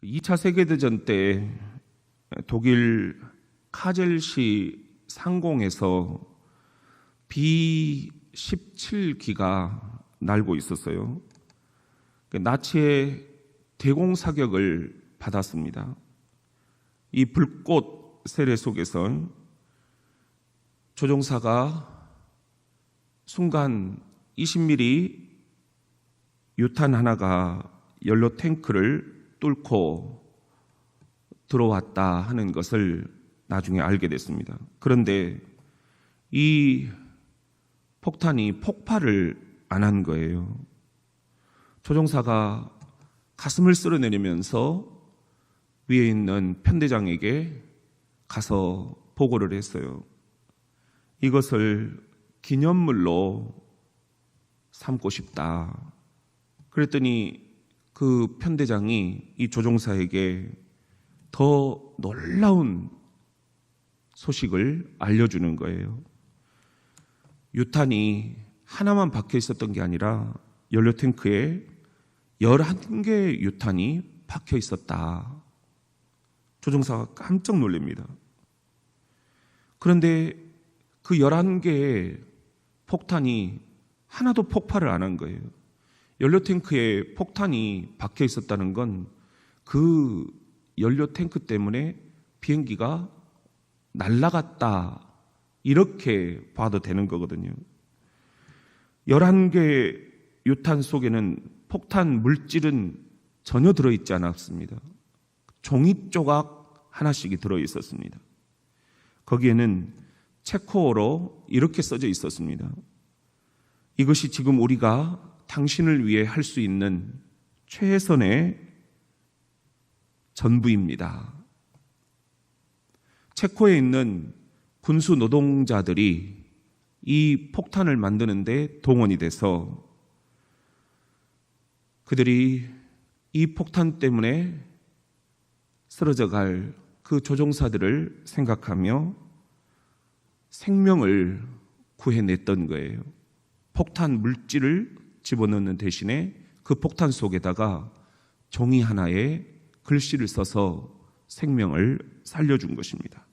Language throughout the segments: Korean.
2차 세계대전 때 독일 카젤시 상공에서 B-17기가 날고 있었어요. 나치의 대공사격을 받았습니다. 이 불꽃 세례 속에서 조종사가 순간 20mm 유탄 하나가 연료 탱크를 뚫고 들어왔다 하는 것을 나중에 알게 됐습니다. 그런데 이 폭탄이 폭발을 안 한 거예요. 조종사가 가슴을 쓸어내리면서 위에 있는 편대장에게 가서 보고를 했어요. 이것을 기념물로 삼고 싶다. 그랬더니 그 편대장이 이 조종사에게 더 놀라운 소식을 알려주는 거예요. 유탄이 하나만 박혀 있었던 게 아니라 연료 탱크에 11개의 유탄이 박혀 있었다. 조종사가 깜짝 놀랍니다. 그런데 그 11개의 폭탄이 하나도 폭발을 안 한 거예요. 연료 탱크에 폭탄이 박혀 있었다는 건 그 연료 탱크 때문에 비행기가 날아갔다, 이렇게 봐도 되는 거거든요. 11개의 유탄 속에는 폭탄 물질은 전혀 들어있지 않았습니다. 종이 조각 하나씩이 들어있었습니다. 거기에는 체코어로 이렇게 써져 있었습니다. 이것이 지금 우리가 당신을 위해 할 수 있는 최선의 전부입니다. 체코에 있는 군수 노동자들이 이 폭탄을 만드는데 동원이 돼서 그들이 이 폭탄 때문에 쓰러져 갈 그 조종사들을 생각하며 생명을 구해냈던 거예요. 폭탄 물질을 집어넣는 대신에 그 폭탄 속에다가 종이 하나에 글씨를 써서 생명을 살려준 것입니다.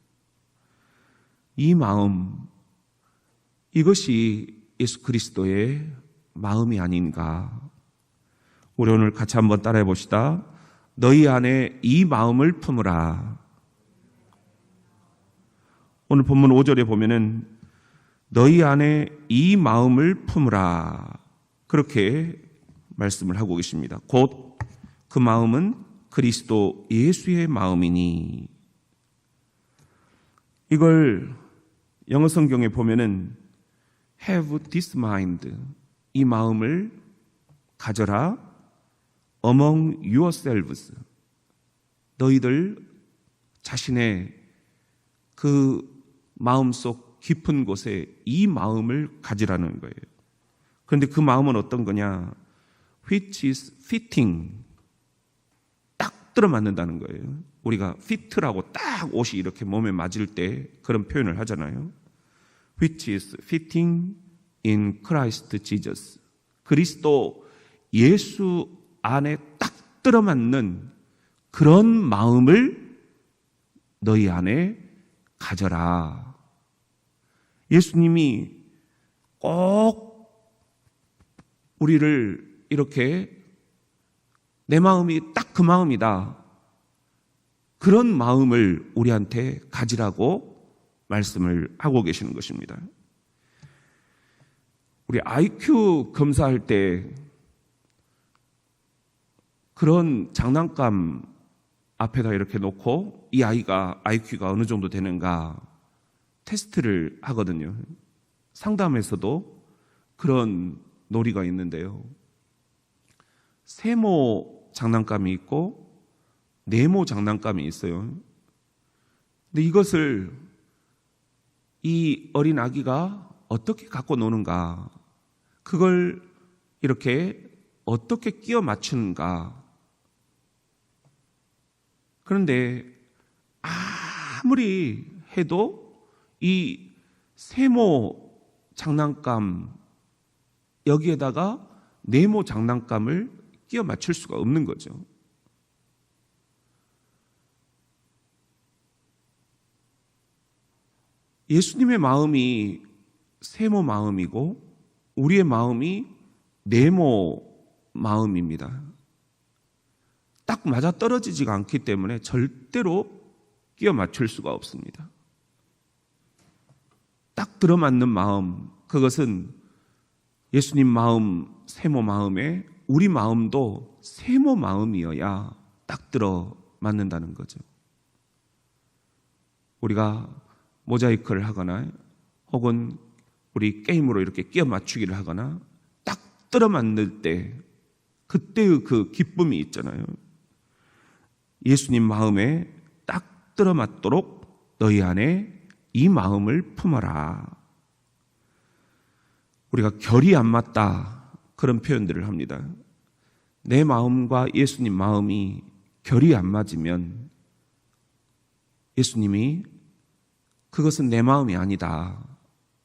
이 마음, 이것이 예수 그리스도의 마음이 아닌가. 우리 오늘 같이 한번 따라해 봅시다. 너희 안에 이 마음을 품으라. 오늘 본문 5절에 보면은 너희 안에 이 마음을 품으라, 그렇게 말씀을 하고 계십니다. 곧 그 마음은 그리스도 예수의 마음이니. 이걸 영어 성경에 보면은 have this mind, 이 마음을 가져라, among yourselves, 너희들 자신의 그 마음속 깊은 곳에 이 마음을 가지라는 거예요. 그런데 그 마음은 어떤 거냐? which is fitting, 딱 들어맞는다는 거예요. 우리가 fit라고 딱 옷이 이렇게 몸에 맞을 때 그런 표현을 하잖아요. which is fitting in Christ Jesus, 그리스도 예수 안에 딱 들어맞는 그런 마음을 너희 안에 가져라. 예수님이 꼭 우리를 이렇게 내 마음이 딱 그 마음이다, 그런 마음을 우리한테 가지라고 말씀을 하고 계시는 것입니다. 우리 IQ 검사할 때 그런 장난감 앞에다 이렇게 놓고 이 아이가 IQ가 어느 정도 되는가 테스트를 하거든요. 상담에서도 그런 놀이가 있는데요. 세모 장난감이 있고 네모 장난감이 있어요. 근데 이것을 이 어린 아기가 어떻게 갖고 노는가, 그걸 이렇게 어떻게 끼워 맞추는가. 그런데 아무리 해도 이 세모 장난감 여기에다가 네모 장난감을 끼워 맞출 수가 없는 거죠. 예수님의 마음이 세모 마음이고 우리의 마음이 네모 마음입니다. 딱 맞아떨어지지가 않기 때문에 절대로 끼워 맞출 수가 없습니다. 딱 들어맞는 마음, 그것은 예수님 마음, 세모 마음에 우리 마음도 세모 마음이어야 딱 들어맞는다는 거죠. 우리가 모자이크를 하거나 혹은 우리 게임으로 이렇게 끼워 맞추기를 하거나 딱 들어맞는 때 그때의 그 기쁨이 있잖아요. 예수님 마음에 딱 들어맞도록 너희 안에 이 마음을 품어라. 우리가 결이 안 맞다 그런 표현들을 합니다. 내 마음과 예수님 마음이 결이 안 맞으면 예수님이 그것은 내 마음이 아니다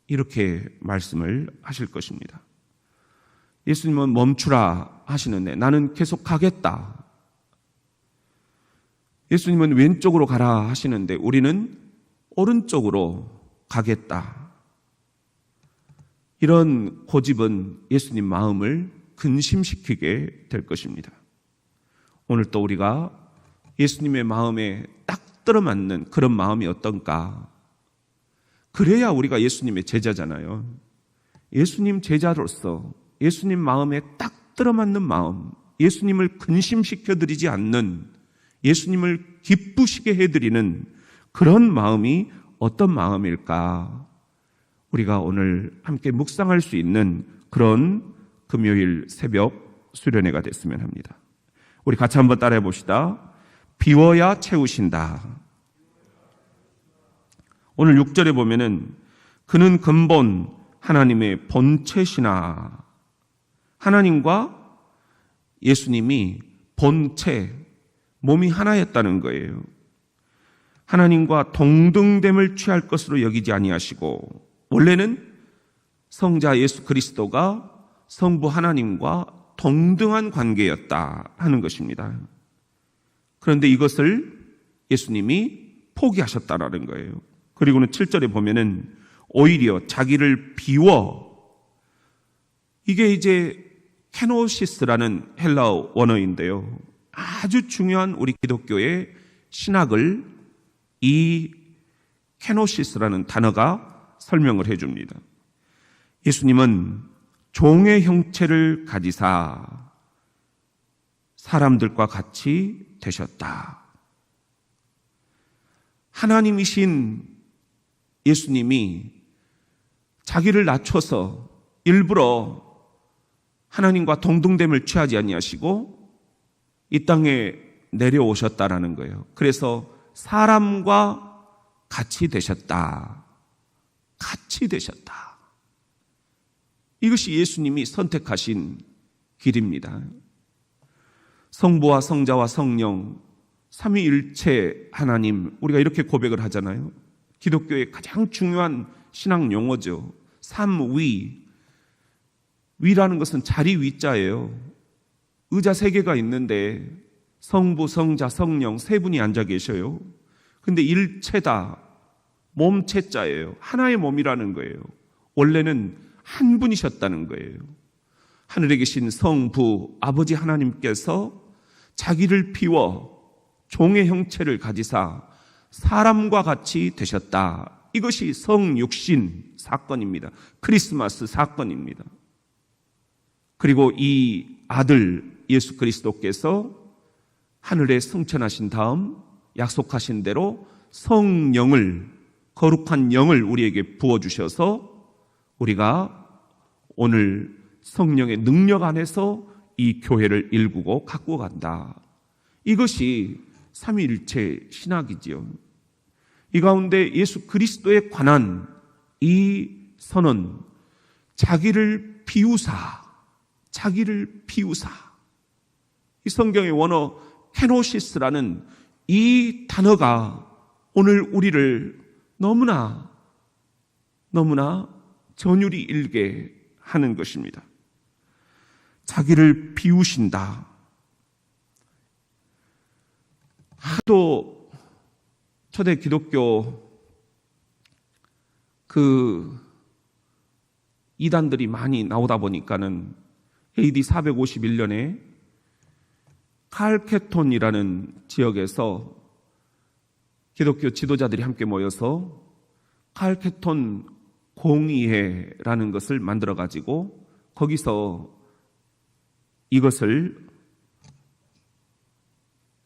이렇게 말씀을 하실 것입니다. 예수님은 멈추라 하시는데 나는 계속 가겠다. 예수님은 왼쪽으로 가라 하시는데 우리는 오른쪽으로 가겠다. 이런 고집은 예수님 마음을 근심시키게 될 것입니다. 오늘 또 우리가 예수님의 마음에 딱 들어맞는 그런 마음이 어떤가? 그래야 우리가 예수님의 제자잖아요. 예수님 제자로서 예수님 마음에 딱 들어맞는 마음, 예수님을 근심시켜드리지 않는, 예수님을 기쁘시게 해드리는 그런 마음이 어떤 마음일까? 우리가 오늘 함께 묵상할 수 있는 그런 금요일 새벽 수련회가 됐으면 합니다. 우리 같이 한번 따라해 봅시다. 비워야 채우신다. 오늘 6절에 보면은 그는 근본 하나님의 본체시나, 하나님과 예수님이 본체, 몸이 하나였다는 거예요. 하나님과 동등됨을 취할 것으로 여기지 아니하시고, 원래는 성자 예수 그리스도가 성부 하나님과 동등한 관계였다 하는 것입니다. 그런데 이것을 예수님이 포기하셨다라는 거예요. 그리고는 7절에 보면은 오히려 자기를 비워, 이게 이제 케노시스라는 헬라어 원어인데요. 아주 중요한 우리 기독교의 신학을 이 케노시스라는 단어가 설명을 해줍니다. 예수님은 종의 형체를 가지사 사람들과 같이 되셨다. 하나님이신 예수님이 자기를 낮춰서 일부러 하나님과 동등됨을 취하지 아니하시고 이 땅에 내려오셨다라는 거예요. 그래서 사람과 같이 되셨다. 같이 되셨다. 이것이 예수님이 선택하신 길입니다. 성부와 성자와 성령, 삼위일체 하나님, 우리가 이렇게 고백을 하잖아요. 기독교의 가장 중요한 신앙 용어죠. 삼위. 위라는 것은 자리 위자예요. 의자 3개가 있는데 성부, 성자, 성령 3분이 앉아 계셔요. 근데 일체다. 몸체자예요. 하나의 몸이라는 거예요. 원래는 한 분이셨다는 거예요. 하늘에 계신 성부, 아버지 하나님께서 자기를 비워 종의 형체를 가지사 사람과 같이 되셨다. 이것이 성육신 사건입니다. 크리스마스 사건입니다. 그리고 이 아들 예수 그리스도께서 하늘에 승천하신 다음 약속하신 대로 성령을, 거룩한 영을 우리에게 부어주셔서 우리가 오늘 성령의 능력 안에서 이 교회를 일구고 가꾸어 간다. 이것이 삼위일체 신학이지요. 이 가운데 예수 그리스도에 관한 이 선언, 자기를 비우사, 자기를 비우사. 이 성경의 원어 케노시스라는 이 단어가 오늘 우리를 너무나 전율이 일게 하는 것입니다. 자기를 비우신다. 하도 초대 기독교 이단들이 많이 나오다 보니까는 AD 451년에 칼케톤이라는 지역에서 기독교 지도자들이 함께 모여서 칼케톤 공의회라는 것을 만들어 가지고 거기서 이것을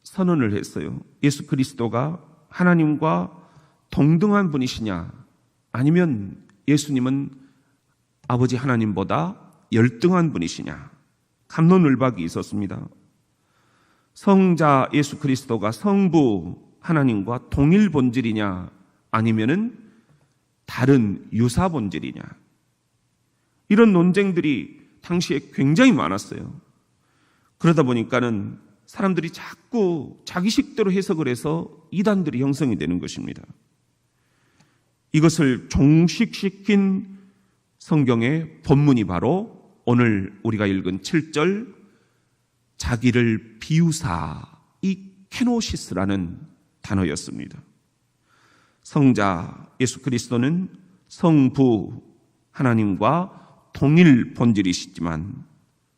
선언을 했어요. 예수 그리스도가 하나님과 동등한 분이시냐, 아니면 예수님은 아버지 하나님보다 열등한 분이시냐, 갑론을박이 있었습니다. 성자 예수 그리스도가 성부 하나님과 동일 본질이냐, 아니면은 다른 유사 본질이냐, 이런 논쟁들이 당시에 굉장히 많았어요. 그러다 보니까는 사람들이 자꾸 자기식대로 해석을 해서 이단들이 형성이 되는 것입니다. 이것을 종식시킨 성경의 본문이 바로 오늘 우리가 읽은 7절, 자기를 비우사, 이 케노시스라는 단어였습니다. 성자 예수 그리스도는 성부 하나님과 동일 본질이시지만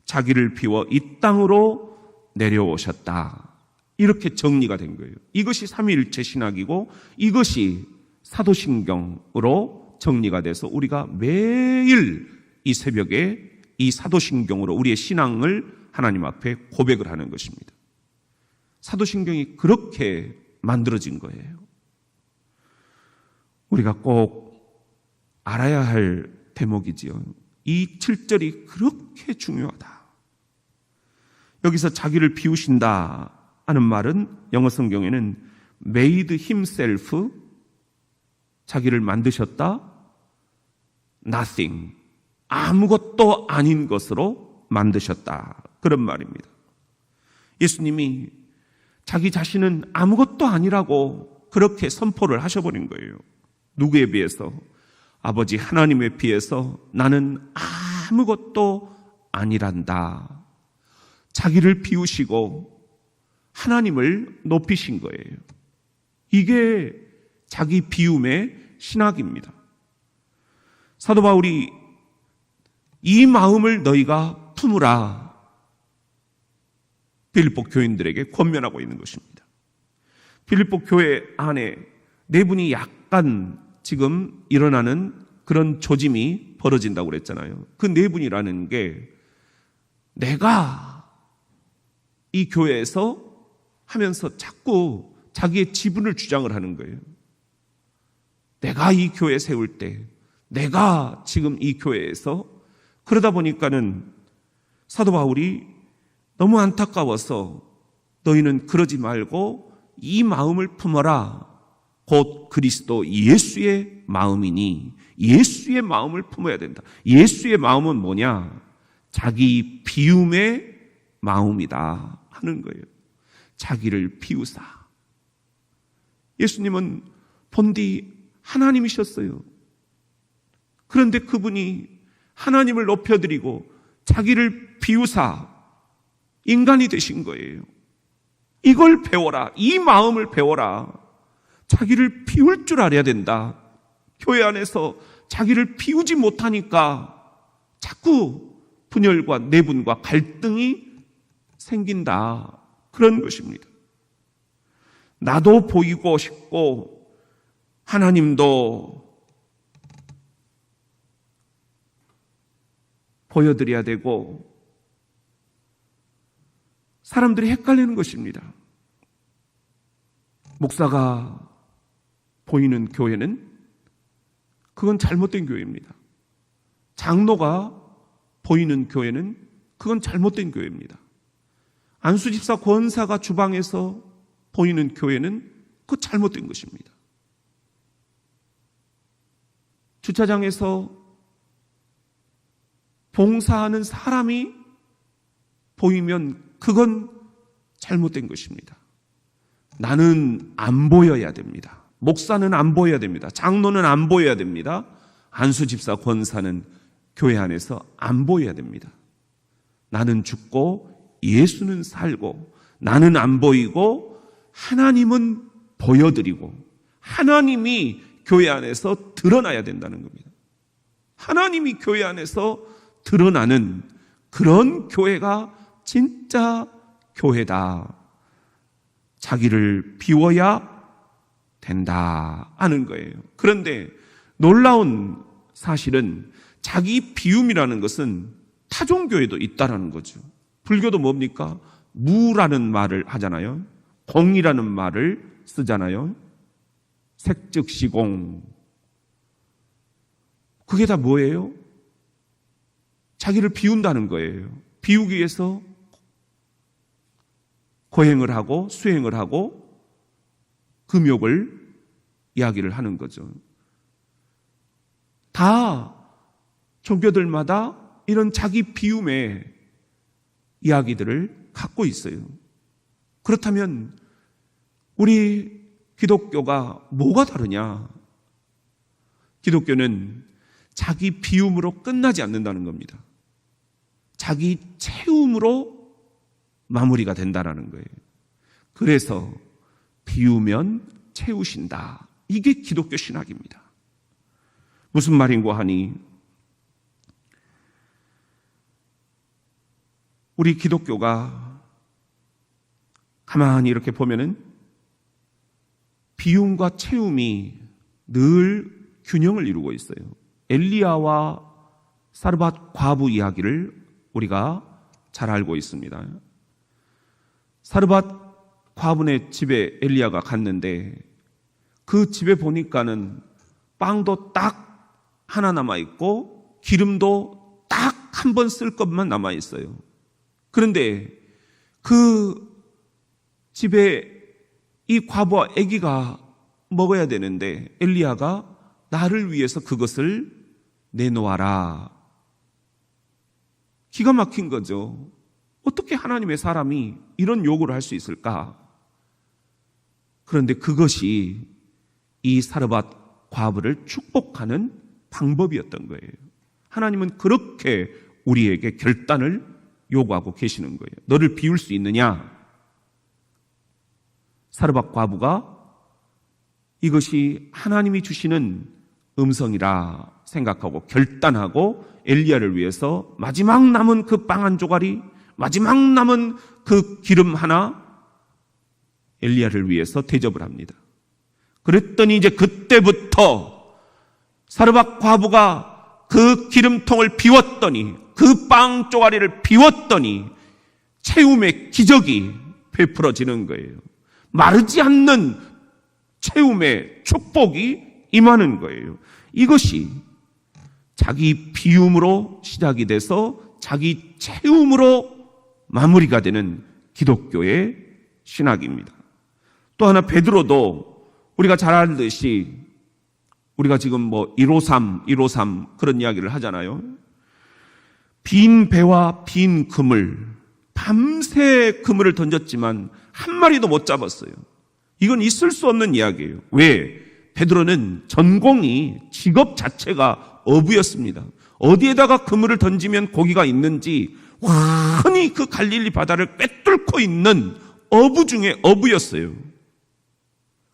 자기를 비워 이 땅으로 내려오셨다, 이렇게 정리가 된 거예요. 이것이 삼위일체 신학이고 이것이 사도신경으로 정리가 돼서 우리가 매일 이 새벽에 이 사도신경으로 우리의 신앙을 하나님 앞에 고백을 하는 것입니다. 사도신경이 그렇게 만들어진 거예요. 우리가 꼭 알아야 할 대목이지요. 이 7절이 그렇게 중요하다. 여기서 자기를 비우신다 하는 말은 영어 성경에는 made himself, 자기를 만드셨다, nothing, 아무것도 아닌 것으로 만드셨다, 그런 말입니다. 예수님이 자기 자신은 아무것도 아니라고 그렇게 선포를 하셔버린 거예요. 누구에 비해서? 아버지 하나님에 비해서 나는 아무것도 아니란다. 자기를 비우시고 하나님을 높이신 거예요. 이게 자기 비움의 신학입니다. 사도 바울이 이 마음을 너희가 품으라, 빌립보 교인들에게 권면하고 있는 것입니다. 빌립보 교회 안에 내분이 약간 지금 일어나는 그런 조짐이 벌어진다고 그랬잖아요. 그 내분이라는 게 내가 이 교회에서 하면서 자꾸 자기의 지분을 주장을 하는 거예요. 내가 이 교회 세울 때, 내가 지금 이 교회에서, 그러다 보니까는 사도 바울이 너무 안타까워서 너희는 그러지 말고 이 마음을 품어라. 곧 그리스도 예수의 마음이니 예수의 마음을 품어야 된다. 예수의 마음은 뭐냐? 자기 비움의 마음이다 하는 거예요. 자기를 비우사. 예수님은 본디 하나님이셨어요. 그런데 그분이 하나님을 높여드리고 자기를 비우사 인간이 되신 거예요. 이걸 배워라. 이 마음을 배워라. 자기를 비울 줄 알아야 된다. 교회 안에서 자기를 비우지 못하니까 자꾸 분열과 내분과 갈등이 생긴다. 그런 것입니다. 나도 보이고 싶고 하나님도 보여드려야 되고 사람들이 헷갈리는 것입니다. 목사가 보이는 교회는 그건 잘못된 교회입니다. 장로가 보이는 교회는 그건 잘못된 교회입니다. 안수집사 권사가 주방에서 보이는 교회는 그거 잘못된 것입니다. 주차장에서 봉사하는 사람이 보이면 그건 잘못된 것입니다. 나는 안 보여야 됩니다. 목사는 안 보여야 됩니다. 장로는 안 보여야 됩니다. 안수집사 권사는 교회 안에서 안 보여야 됩니다. 나는 죽고 예수는 살고, 나는 안 보이고 하나님은 보여드리고, 하나님이 교회 안에서 드러나야 된다는 겁니다. 하나님이 교회 안에서 드러나는 그런 교회가 진짜 교회다. 자기를 비워야 된다 하는 거예요. 그런데 놀라운 사실은 자기 비움이라는 것은 타종교에도 있다라는 거죠. 불교도 뭡니까? 무라는 말을 하잖아요. 공이라는 말을 쓰잖아요. 색즉시공. 그게 다 뭐예요? 자기를 비운다는 거예요. 비우기 위해서 고행을 하고 수행을 하고 금욕을 이야기를 하는 거죠. 다 종교들마다 이런 자기 비움의 이야기들을 갖고 있어요. 그렇다면 우리 기독교가 뭐가 다르냐? 기독교는 자기 비움으로 끝나지 않는다는 겁니다. 자기 채움으로 마무리가 된다는 거예요. 그래서 비우면 채우신다. 이게 기독교 신학입니다. 무슨 말인고 하니 우리 기독교가 가만히 이렇게 보면은 비움과 채움이 늘 균형을 이루고 있어요. 엘리야와 사르밧 과부 이야기를 우리가 잘 알고 있습니다. 사르밧 과부네 집에 엘리야가 갔는데 그 집에 보니까는 빵도 딱 하나 남아있고 기름도 딱 한 번 쓸 것만 남아있어요. 그런데 그 집에 이 과부와 아기가 먹어야 되는데 엘리야가 나를 위해서 그것을 내놓아라. 기가 막힌 거죠. 어떻게 하나님의 사람이 이런 요구를 할 수 있을까? 그런데 그것이 이 사르밧 과부를 축복하는 방법이었던 거예요. 하나님은 그렇게 우리에게 결단을 요구하고 계시는 거예요. 너를 비울 수 있느냐? 사르밧 과부가 이것이 하나님이 주시는 음성이라 생각하고 결단하고 엘리야를 위해서 마지막 남은 그 빵 한 조각이, 마지막 남은 그 기름 하나 엘리야를 위해서 대접을 합니다. 그랬더니 이제 그때부터 사르밧 과부가 그 기름통을 비웠더니, 그 빵 쪼가리를 비웠더니 채움의 기적이 베풀어지는 거예요. 마르지 않는 채움의 축복이 임하는 거예요. 이것이 자기 비움으로 시작이 돼서 자기 채움으로 마무리가 되는 기독교의 신학입니다. 또 하나 베드로도 우리가 잘 알듯이 우리가 지금 153 그런 이야기를 하잖아요. 빈 배와 빈 그물, 밤새 그물을 던졌지만 한 마리도 못 잡았어요. 이건 있을 수 없는 이야기예요. 왜? 베드로는 전공이, 직업 자체가 어부였습니다. 어디에다가 그물을 던지면 고기가 있는지 환히 그 갈릴리 바다를 꿰뚫고 있는 어부 중에 어부였어요.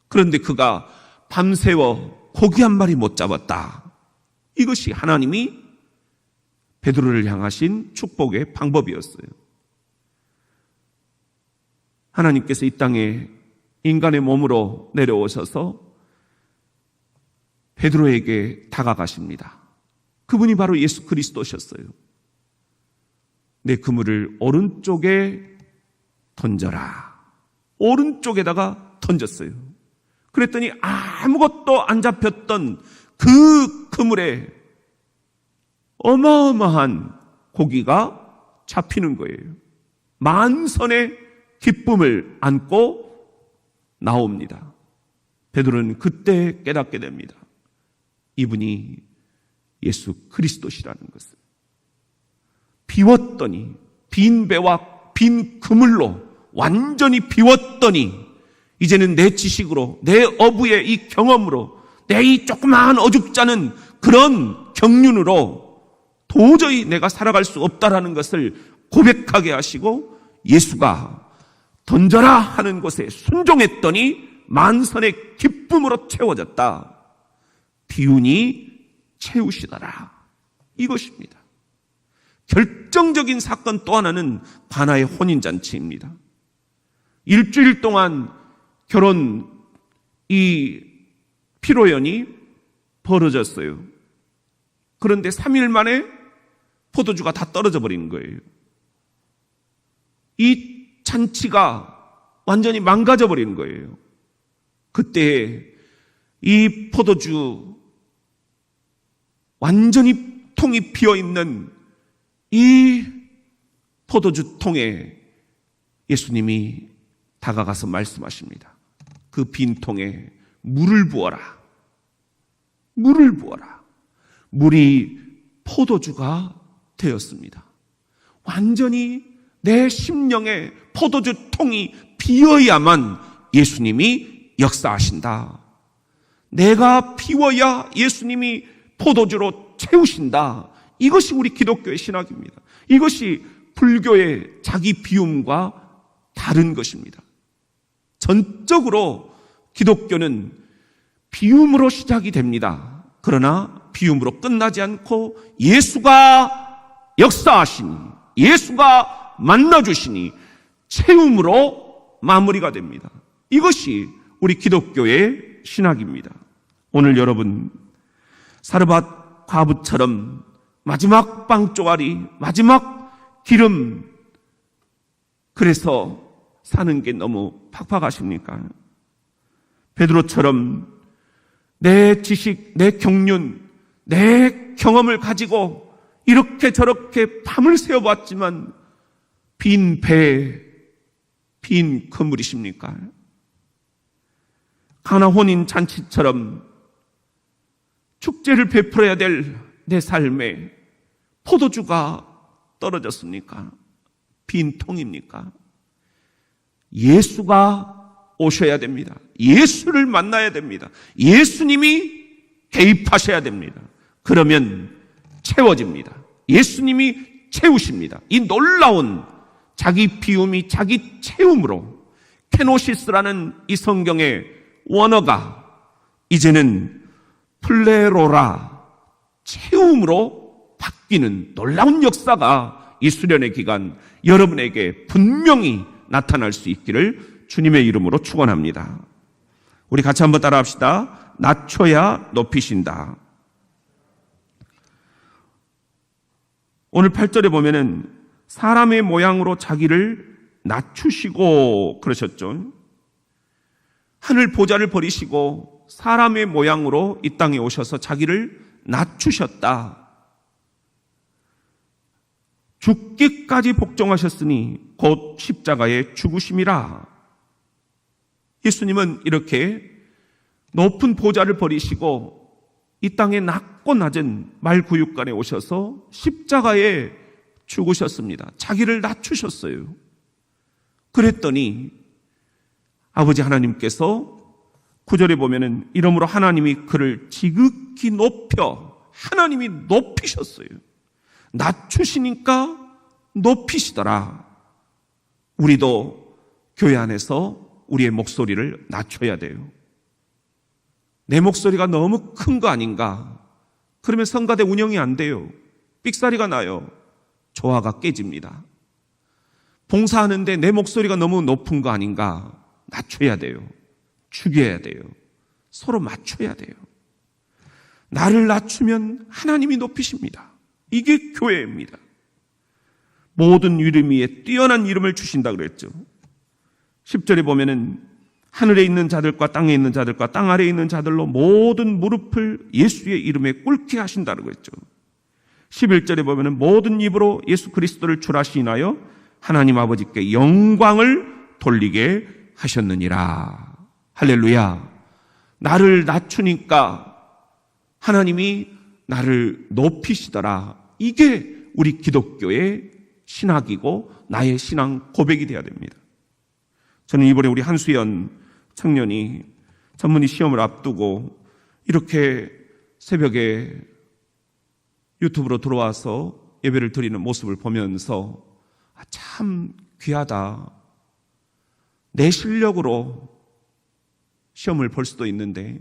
그런데 그가 밤새워 고기 한 마리 못 잡았다. 이것이 하나님이 베드로를 향하신 축복의 방법이었어요. 하나님께서 이 땅에 인간의 몸으로 내려오셔서 베드로에게 다가가십니다. 그분이 바로 예수 그리스도셨어요. 내 그물을 오른쪽에 던져라. 오른쪽에다가 던졌어요. 그랬더니 아무것도 안 잡혔던 그 그물에 어마어마한 고기가 잡히는 거예요. 만선의 기쁨을 안고 나옵니다. 베드로는 그때 깨닫게 됩니다. 이분이 예수 그리스도시라는 것을. 비웠더니, 빈 배와 빈 그물로 완전히 비웠더니 이제는 내 지식으로, 내 어부의 이 경험으로, 내 이 조그마한 어줍잖은 그런 경륜으로 도저히 내가 살아갈 수 없다라는 것을 고백하게 하시고 예수가 던져라 하는 것에 순종했더니 만선의 기쁨으로 채워졌다. 비운이 채우시더라. 이것입니다. 결정적인 사건 또 하나는 가나의 혼인잔치입니다. 일주일 동안 결혼 이 피로연이 벌어졌어요. 그런데 3일 만에 포도주가 다 떨어져 버린 거예요. 이 잔치가 완전히 망가져 버린 거예요. 그때 이 포도주 완전히 통이 비어 있는 이 포도주 통에 예수님이 다가가서 말씀하십니다. 그 빈 통에 물을 부어라. 물을 부어라. 물이 포도주가 되었습니다. 완전히 내 심령에 포도주 통이 비어야만 예수님이 역사하신다. 내가 비워야 예수님이 포도주로 채우신다. 이것이 우리 기독교의 신학입니다. 이것이 불교의 자기 비움과 다른 것입니다. 전적으로 기독교는 비움으로 시작이 됩니다. 그러나 비움으로 끝나지 않고 예수가 역사하시니, 예수가 만나주시니 채움으로 마무리가 됩니다. 이것이 우리 기독교의 신학입니다. 오늘 여러분, 사르밧 과부처럼 마지막 빵조가리, 마지막 기름, 그래서 사는 게 너무 팍팍하십니까? 베드로처럼 내 지식, 내 경륜, 내 경험을 가지고 이렇게 저렇게 밤을 새워봤지만 빈 배, 빈 그물이십니까? 가나 혼인 잔치처럼 축제를 베풀어야 될 내 삶에 포도주가 떨어졌습니까? 빈 통입니까? 예수가 오셔야 됩니다. 예수를 만나야 됩니다. 예수님이 개입하셔야 됩니다. 그러면 채워집니다. 예수님이 채우십니다. 이 놀라운 자기 비움이 자기 채움으로, 케노시스라는 이 성경의 원어가 이제는 플레로라, 채움으로 바뀌는 놀라운 역사가 이 수련의 기간 여러분에게 분명히 나타날 수 있기를 주님의 이름으로 축원합니다. 우리 같이 한번 따라합시다. 낮춰야 높이신다. 오늘 8절에 보면은 사람의 모양으로 자기를 낮추시고 그러셨죠. 하늘 보좌를 버리시고 사람의 모양으로 이 땅에 오셔서 자기를 낮추셨다. 죽기까지 복종하셨으니 곧 십자가의 죽으심이라. 예수님은 이렇게 높은 보좌를 버리시고 이 땅에 낮고 낮은 말구육간에 오셔서 십자가에 죽으셨습니다. 자기를 낮추셨어요. 그랬더니 아버지 하나님께서 9절에 보면은 이러므로 하나님이 그를 지극히 높여, 하나님이 높이셨어요. 낮추시니까 높이시더라. 우리도 교회 안에서 우리의 목소리를 낮춰야 돼요. 내 목소리가 너무 큰 거 아닌가? 그러면 성가대 운영이 안 돼요. 삑사리가 나요. 조화가 깨집니다. 봉사하는데 내 목소리가 너무 높은 거 아닌가? 낮춰야 돼요. 죽여야 돼요. 서로 맞춰야 돼요. 나를 낮추면 하나님이 높이십니다. 이게 교회입니다. 모든 이름 위에 뛰어난 이름을 주신다 그랬죠. 10절에 보면은 하늘에 있는 자들과 땅에 있는 자들과 땅 아래에 있는 자들로 모든 무릎을 예수의 이름에 꿇게 하신다고 했죠. 11절에 보면은 모든 입으로 예수 그리스도를 주라시나요 하나님 아버지께 영광을 돌리게 하셨느니라. 할렐루야. 나를 낮추니까 하나님이 나를 높이시더라. 이게 우리 기독교의 신학이고 나의 신앙 고백이 되어야 됩니다. 저는 이번에 우리 한수연 청년이 전문의 시험을 앞두고 이렇게 새벽에 유튜브로 들어와서 예배를 드리는 모습을 보면서 참 귀하다. 내 실력으로 시험을 볼 수도 있는데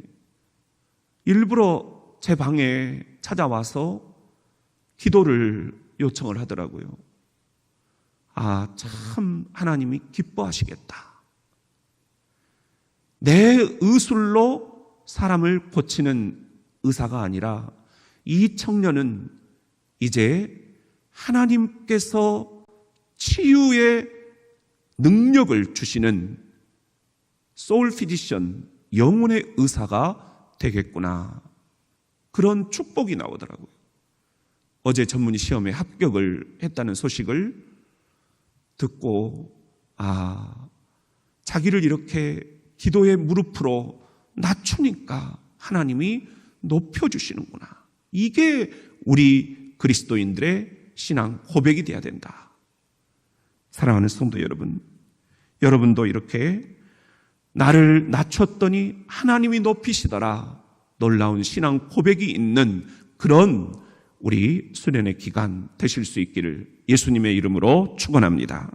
일부러 제 방에 찾아와서 기도를 요청을 하더라고요. 아, 참 하나님이 기뻐하시겠다. 내 의술로 사람을 고치는 의사가 아니라 이 청년은 이제 하나님께서 치유의 능력을 주시는 소울 피지션, 영혼의 의사가 되겠구나. 그런 축복이 나오더라고요. 어제 전문의 시험에 합격을 했다는 소식을 듣고 자기를 이렇게 기도의 무릎으로 낮추니까 하나님이 높여주시는구나. 이게 우리 그리스도인들의 신앙 고백이 돼야 된다. 사랑하는 성도 여러분, 여러분도 이렇게 나를 낮췄더니 하나님이 높이시더라, 놀라운 신앙 고백이 있는 그런 우리 수련의 기간 되실 수 있기를 예수님의 이름으로 축원합니다.